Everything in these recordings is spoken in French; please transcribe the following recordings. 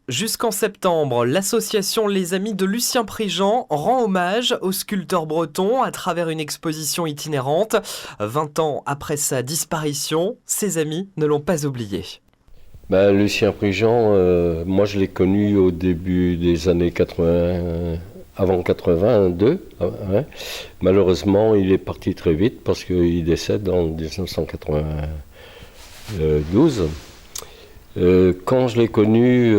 Jusqu'en septembre, l'association Les Amis de Lucien Préjean rend hommage au sculpteur breton à travers une exposition itinérante. 20 ans après sa disparition, ses amis ne l'ont pas oublié. Lucien Préjean, moi je l'ai connu au début des années 80, avant 82. Hein. Malheureusement, il est parti très vite parce qu'il décède en 1992. Quand je l'ai connu,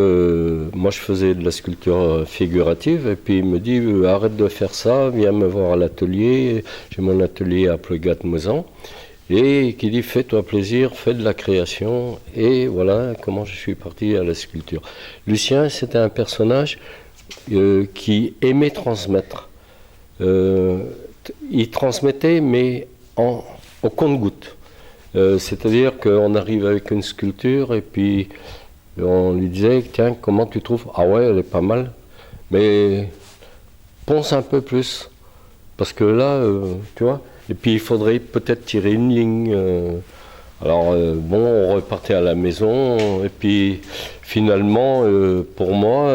moi je faisais de la sculpture figurative et puis il me dit arrête de faire ça, viens me voir à l'atelier, j'ai mon atelier à Pleugat-Mouzan et qui dit fais-toi plaisir, fais de la création et voilà comment je suis parti à la sculpture. Lucien c'était un personnage qui aimait transmettre. Il transmettait mais au compte-gouttes. C'est-à-dire qu'on arrive avec une sculpture et puis on lui disait tiens comment tu trouves? Ah ouais elle est pas mal mais ponce un peu plus parce que là tu vois et puis il faudrait peut-être tirer une ligne on repartait à la maison et puis finalement pour moi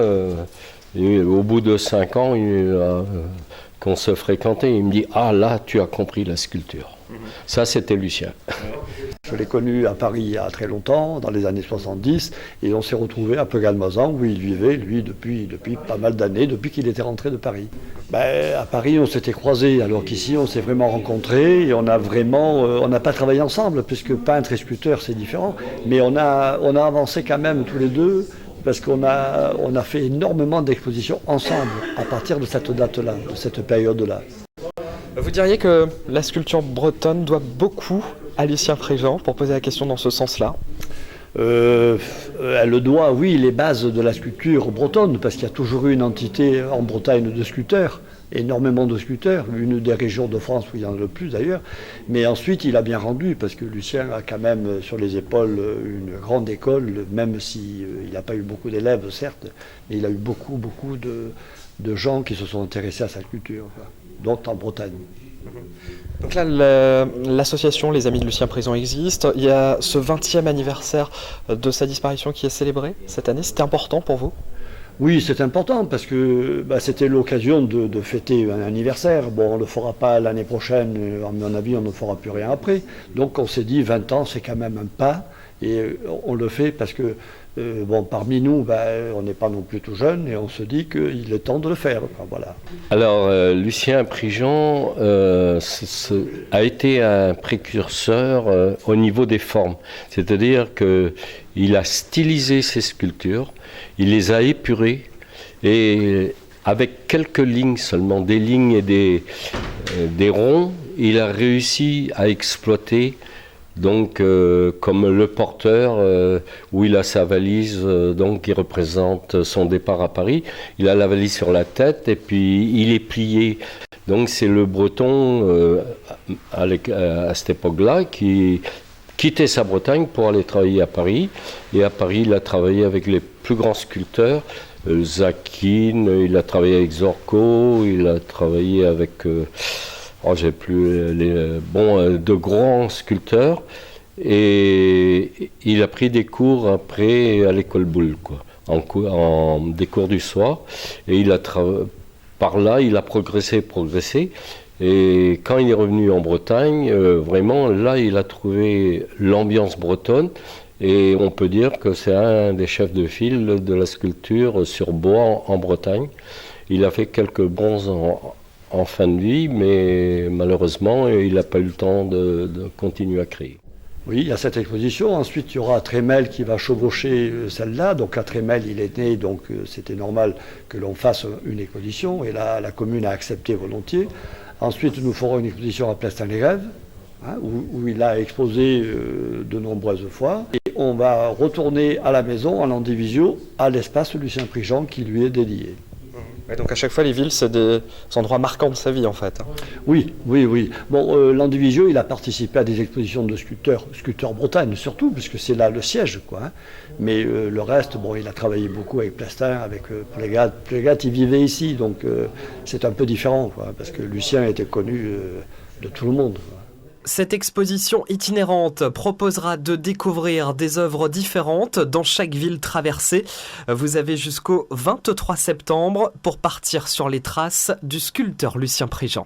au bout de 5 ans qu'on se fréquentait il me dit ah là tu as compris la sculpture. Ça c'était Lucien. Je l'ai connu à Paris il y a très longtemps, dans les années 70, et on s'est retrouvé à Pleugat-Mouzan où il vivait, lui, depuis pas mal d'années, depuis qu'il était rentré de Paris. À Paris, on s'était croisés, alors qu'ici, on s'est vraiment rencontrés, et on n'a pas travaillé ensemble, puisque peintre et sculpteur, c'est différent, mais on a avancé quand même tous les deux, parce qu'on a fait énormément d'expositions ensemble, à partir de cette date-là, de cette période-là. Vous diriez que la sculpture bretonne doit beaucoup à Lucien Préjean, pour poser la question dans ce sens-là? Elle doit, oui, les bases de la sculpture bretonne, parce qu'il y a toujours eu une entité en Bretagne de sculpteurs, énormément de sculpteurs, une des régions de France où il y en a le plus d'ailleurs, mais ensuite il a bien rendu, parce que Lucien a quand même sur les épaules une grande école, même s'il n'a pas eu beaucoup d'élèves, certes, mais il a eu beaucoup de gens qui se sont intéressés à sa sculpture, dont en Bretagne. Donc là, l'association Les Amis de Lucien Préjean existe. Il y a ce 20e anniversaire de sa disparition qui est célébré cette année. C'était important pour vous? Oui, c'est important parce que c'était l'occasion de fêter un anniversaire. Bon, on ne le fera pas l'année prochaine, à mon avis, on ne fera plus rien après. Donc on s'est dit 20 ans, c'est quand même un pas. Et on le fait parce que, parmi nous, on n'est pas non plus tout jeune et on se dit qu'il est temps de le faire. Voilà. Alors, Lucien Préjean a été un précurseur au niveau des formes. C'est-à-dire qu'il a stylisé ses sculptures, il les a épurées et avec quelques lignes seulement, des lignes et des ronds, il a réussi à exploiter. Donc, comme le porteur, où il a sa valise, qui représente son départ à Paris, il a la valise sur la tête et puis il est plié. Donc, c'est le Breton, à cette époque-là, qui quittait sa Bretagne pour aller travailler à Paris. Et à Paris, il a travaillé avec les plus grands sculpteurs, Zakin, il a travaillé avec Zorco, il a travaillé avec... j'ai plus de grands sculpteurs et il a pris des cours après à l'école Boulle, des cours du soir et par là il a progressé et quand il est revenu en Bretagne, vraiment là il a trouvé l'ambiance bretonne et on peut dire que c'est un des chefs de file de la sculpture sur bois en Bretagne. Il a fait quelques bons en fin de vie, mais malheureusement, il n'a pas eu le temps de continuer à créer. Oui, il y a cette exposition. Ensuite, il y aura Trémel qui va chevaucher celle-là. Donc, à Trémel, il est né, donc c'était normal que l'on fasse une exposition. Et là, la commune a accepté volontiers. Ensuite, nous ferons une exposition à Plestin-les-Grèves, où il a exposé de nombreuses fois. Et on va retourner à la maison, à l'Andivisio, à l'espace Lucien Préjean qui lui est dédié. Et donc à chaque fois, les villes, c'est des endroits marquants de sa vie, en fait. Oui. Bon, l'Andivisio, il a participé à des expositions de sculpteurs Bretagne, surtout, puisque c'est là le siège, Mais le reste, il a travaillé beaucoup avec Plestin, avec Pleugat. Pleugat, il vivait ici, donc c'est un peu différent, parce que Lucien était connu de tout le monde. Cette exposition itinérante proposera de découvrir des œuvres différentes dans chaque ville traversée. Vous avez jusqu'au 23 septembre pour partir sur les traces du sculpteur Lucien Préjean.